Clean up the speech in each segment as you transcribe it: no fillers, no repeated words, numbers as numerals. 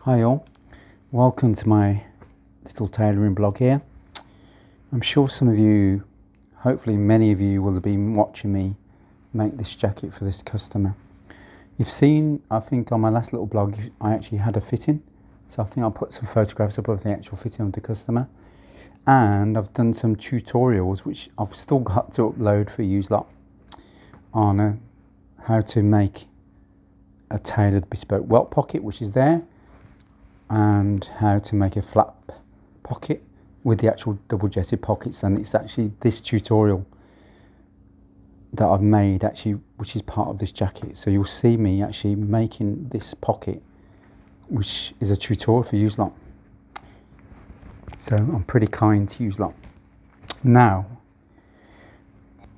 Hi all, welcome to my little tailoring blog here. I'm sure some of you, hopefully many of you, will have been watching me make this jacket for this customer. You've seen, I think on my last little blog, I actually had a fitting, so I think I'll put some photographs up of the actual fitting of the customer. And I've done some tutorials which I've still got to upload for you lot on how to make a tailored bespoke welt pocket, which is there, and how to make a flap pocket with the actual double jetted pockets. And it's actually this tutorial that I've made actually, which is part of this jacket. So you'll see me actually making this pocket, which is a tutorial for you lot. So I'm pretty kind to you lot. Now,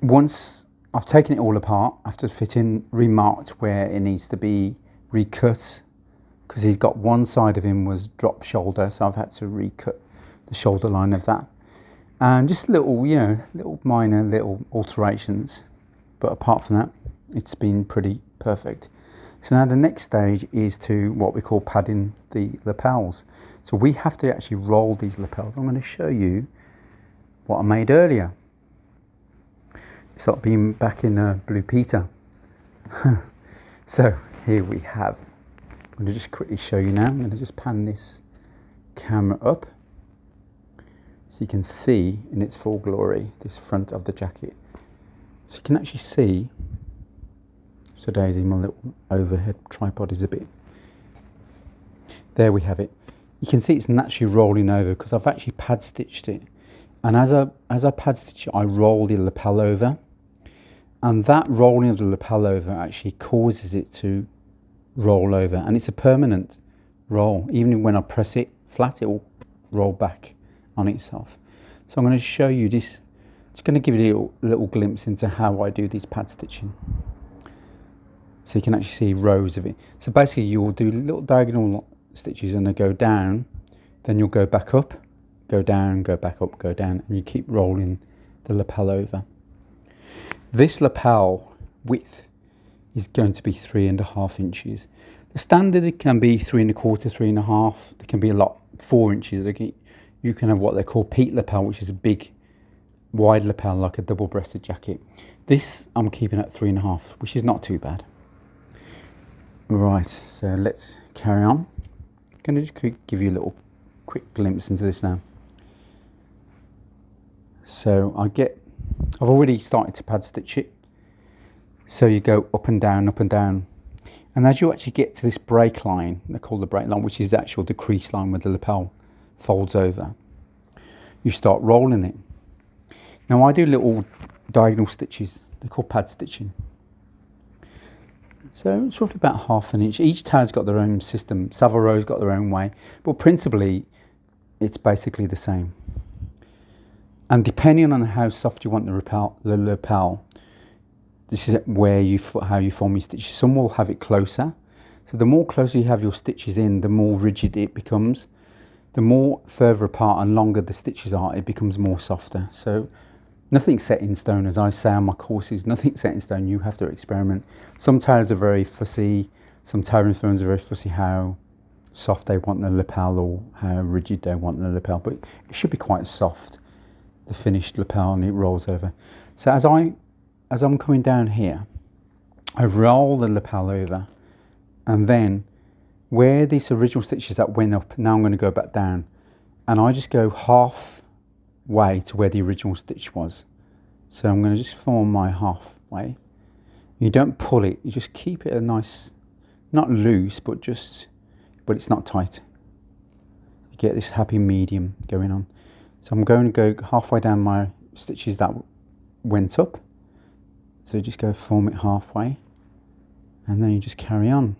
once I've taken it all apart after fitting, remarked where it needs to be recut, because he's got one side of him was drop shoulder, so I've had to recut the shoulder line of that, and just little, little minor little alterations, but apart from that it's been pretty perfect. So now the next stage is to what we call padding the lapels. So we have to actually roll these lapels. I'm going to show you what I made earlier. It's like being back in Blue Peter. So here we have, I'm going to just quickly show you now. I'm going to just pan this camera up so you can see in its full glory this front of the jacket. So you can actually see, so Daisy, my little overhead tripod is a bit, there we have it. You can see it's naturally rolling over because I've actually pad stitched it. And as I pad stitch it, I roll the lapel over. And that rolling of the lapel over actually causes it to roll over, and it's a permanent roll. Even when I press it flat, it will roll back on itself. So I'm going to show you this. It's going to give you a little glimpse into how I do this pad stitching, so you can actually see rows of it. So basically you will do little diagonal stitches and they go down, then you'll go back up, go down, go back up, go down, and you keep rolling the lapel over. This lapel width is going to be 3.5 inches. The standard, it can be 3 1/4, 3.5. There can be a lot, 4 inches. You can have what they call peak lapel, which is a big, wide lapel like a double-breasted jacket. This I'm keeping at 3.5, which is not too bad. Right, so let's carry on. I'm going to just give you a little quick glimpse into this now. So I've already started to pad stitch it. So you go up and down, and as you actually get to this break line, they call the break line, which is the actual decrease line where the lapel folds over, you start rolling it. Now I do little diagonal stitches, they're called pad stitching. So it's roughly about 1/2 inch. Each tailor's got their own system, Savile Row's got their own way, but principally it's basically the same. And depending on how soft you want the lapel, this is where how you form your stitches. Some will have it closer. So the more closer you have your stitches in, the more rigid it becomes. The more further apart and longer the stitches are, it becomes more softer. So nothing's set in stone, as I say on my courses, nothing's set in stone. You have to experiment. Some tailors are very fussy. Some tailoring firms are very fussy how soft they want the lapel or how rigid they want the lapel. But it should be quite soft, the finished lapel, and it rolls over. So as I'm coming down here, I roll the lapel over, and then where this original stitches that went up, now I'm going to go back down, and I just go halfway to where the original stitch was. So I'm going to just form my halfway. You don't pull it, you just keep it a nice, not loose, but it's not tight. You get this happy medium going on. So I'm going to go halfway down my stitches that went up. So you just go form it halfway, and then you just carry on.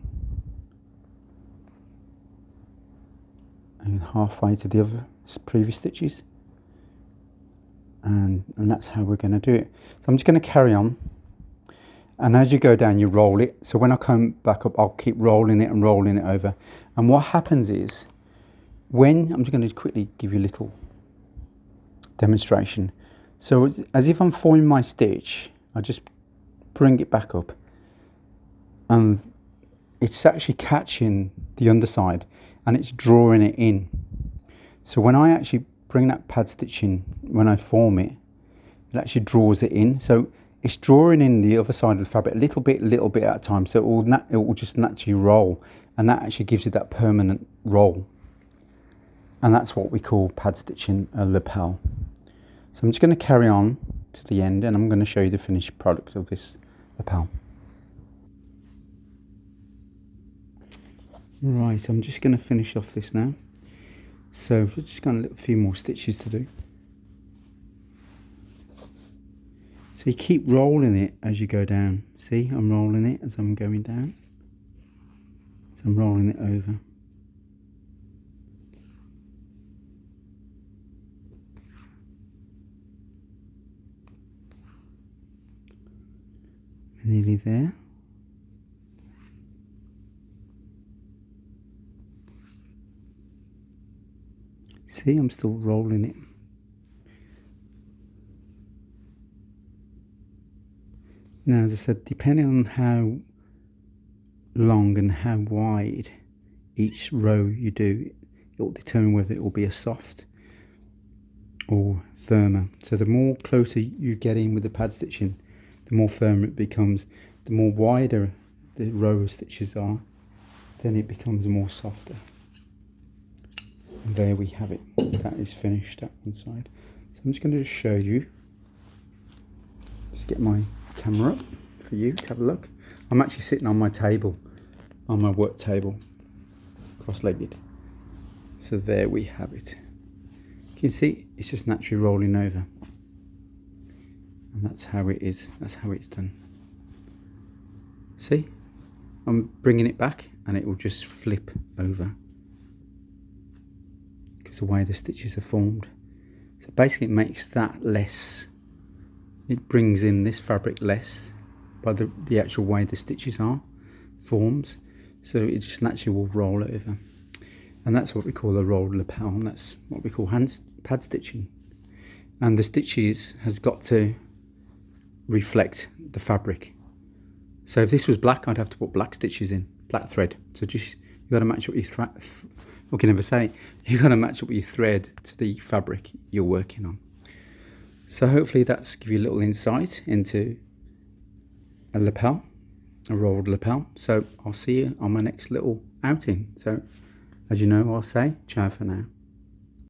And halfway to the other previous stitches. And that's how we're going to do it. So I'm just going to carry on. And as you go down, you roll it. So when I come back up, I'll keep rolling it and rolling it over. And what happens is, I'm just going to quickly give you a little demonstration. So as if I'm forming my stitch, I just bring it back up, and it's actually catching the underside, and it's drawing it in. So when I actually bring that pad stitch in, when I form it, it actually draws it in. So it's drawing in the other side of the fabric a little bit at a time. So it will just naturally roll, and that actually gives you that permanent roll. And that's what we call pad stitching a lapel. So I'm just going to carry on to the end, and I'm going to show you the finished product of this lapel. Right, I'm just going to finish off this now. So we've just got a few more stitches to do. So you keep rolling it as you go down. See, I'm rolling it as I'm going down. So I'm rolling it over. Nearly there. See, I'm still rolling it. Now, as I said, depending on how long and how wide each row you do, it will determine whether it will be a soft or firmer. So the more closer you get in with the pad stitching, the more firm it becomes. The more wider the row of stitches are, then it becomes more softer. And there we have it. That is finished at one side. So I'm just going to show you. Just get my camera up for you to have a look. I'm actually sitting on my table, on my work table, cross-legged. So there we have it. You can see it's just naturally rolling over. And that's how it is. That's how it's done. See? I'm bringing it back and it will just flip over because the way the stitches are formed. So basically it makes that less, it brings in this fabric less by the actual way the stitches are forms. So it just naturally will roll over. And that's what we call a rolled lapel, and that's what we call pad stitching. And the stitches has got to reflect the fabric. So if this was black, I'd have to put black stitches in, black thread. So just, you got to match up your thread. I can never say. You got to match up your thread to the fabric you're working on. So hopefully that's give you a little insight into a lapel, a rolled lapel. So I'll see you on my next little outing. So as you know, I'll say ciao for now.